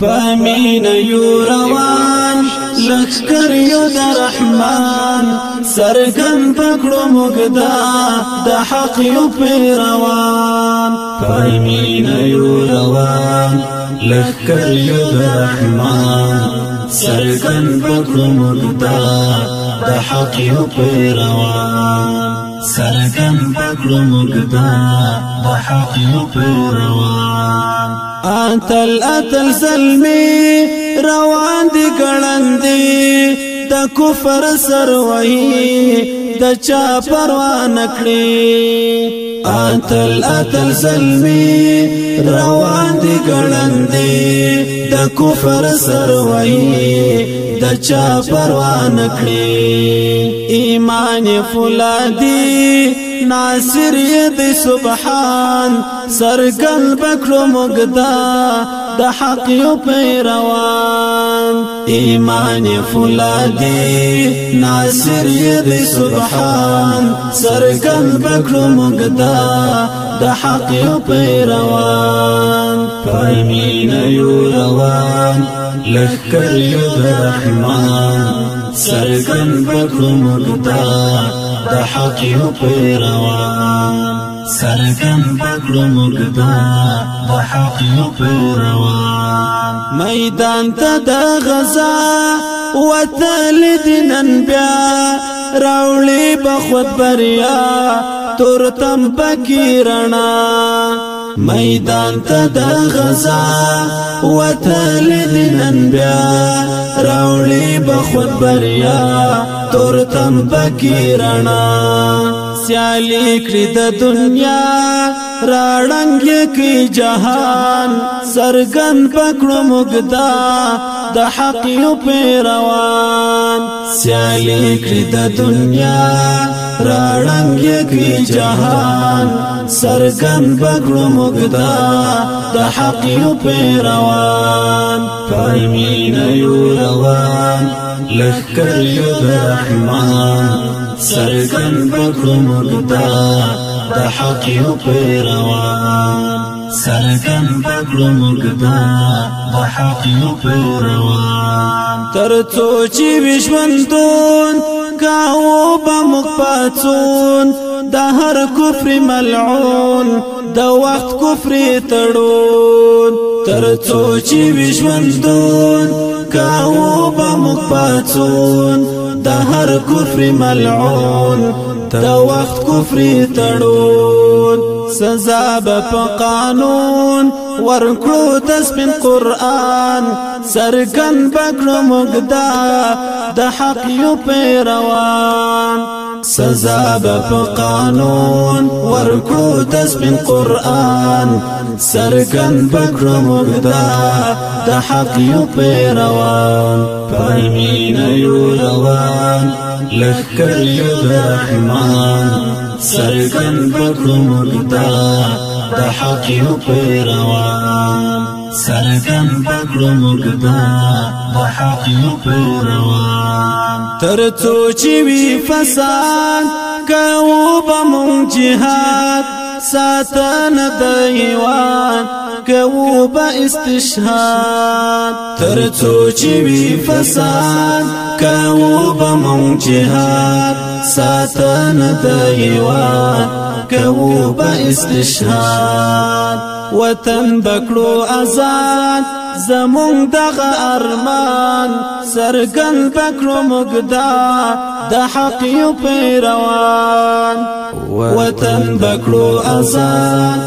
پامین یو روان لخکر یو د رحمان سرګن پکړو مګدا د حق یو پیروان پامین یو روان لخکر یو د رحمان سرګن پکړو مګدا د حق یو پیروان سرګن پکړو مګدا د حق یو پیروان اتل زلمی روان دی ګړندې د کفر سروي د چا پروا نکړي اتل زلمی روان دی ګړندې د کفر سروي د چا پروا نکړي ایمان فولادی ناصر ید سبحان سرګل بکړو مګدا د حق یو پیروان ایمان فولادی ناصر ید سبحان سرګل بکړو مګدا د حق یو پیروان پامین یو روان لخکر یو د رحمان سرګن بکړو مګدا د حق یو پیروان سرګن بکړو مګدا د حق یو پیروان میدان ته د غزا وتل دینن بیا راولي بخود بریا تورتم پکیرنا میدان ته د غزا وتل دینن بیا راولي بخود بریا تورتم پکیرنا سیالی کړی د دنیا راړنګ کی جهان سرګن پکړو مګدا د حق یو پیروان سیالی کړی د دنیا راړنګ کی جهان سرګن پکړو مګدا د حق یو پیروان پامین یو روان لخکر یو د رحمان سرګن پکړو مګدا د حق یو پیروان سرګن پکړو مګدا د حق یو پیروان ترڅو چې وژوندون کاو به موږ پاڅون د هر کفر ملعون د وخت کفر تړون ترڅو چې وژوندون کاو به موږ پاڅون د هر کفر ملعون د وخت کفر تړون سزا په قانون ورکړو تسبین قرآن سرګن بکړو مګدا د حق یو پیروان سزا په قانون ورکړو تسبین قرآن سرګن بکړو مګدا د حق یو پیروان پامین یو روان لخکر یو د رحمان سرګن بکړو مګدا د حق یو پیروان سرګن بکړو مګدا د حق یو پیروان ترڅو چې وی فساد کوو به مونږ جهاد ساتن د ایوان کوو به استشهاد ترڅو چې وی فساد کوو به مونږ جهاد ساتن د ایوان کوو به استشهاد وطن بکړو آزاد زمون دغه ارمان سرګن بکړو مګدا د حق یو پیروان وطن بکړو آزاد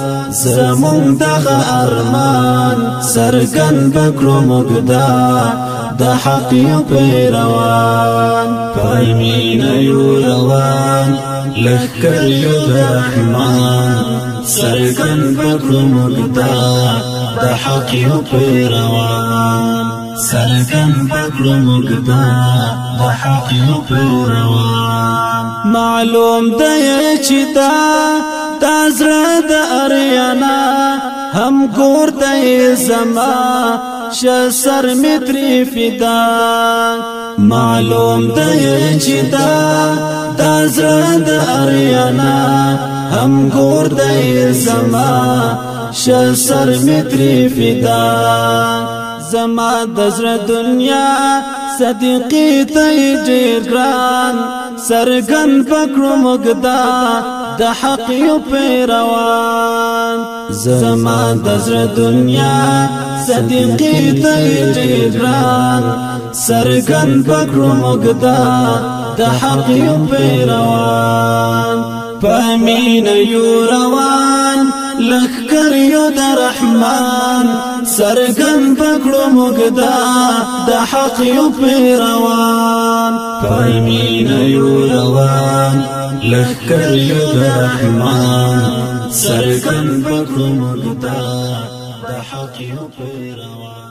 زمون دغه ارمان سرګن بکړو مګدا د حق یو پیروان پامین یو روان لخکر یو د رحمان سرګن بکړو مګدا د حق یو پیروان سرګن بکړو مګدا د حق یو پیروان معلوم دی چې دا زړه د اریانا هم ګور دی زما شسر متری فدا معلوم دی چې دا زړه د اریانا هم ګور دی زما شسر متری فدا زما دزر دنیا صدیقی تی ډیر ګران سرګن پکړو مګدا د حق یو پیروان زما دزر دنیا صدیقی تی ډیر ګران سرګن پکړو مګدا د حق یو پیروان پامین یو روان لخکر یو د رحمان سرګن پکړو مګدا د حق یو پیروان پامین یو روان لخکر یو د رحمان سرګن پکړو مګدا د حق یو پیروان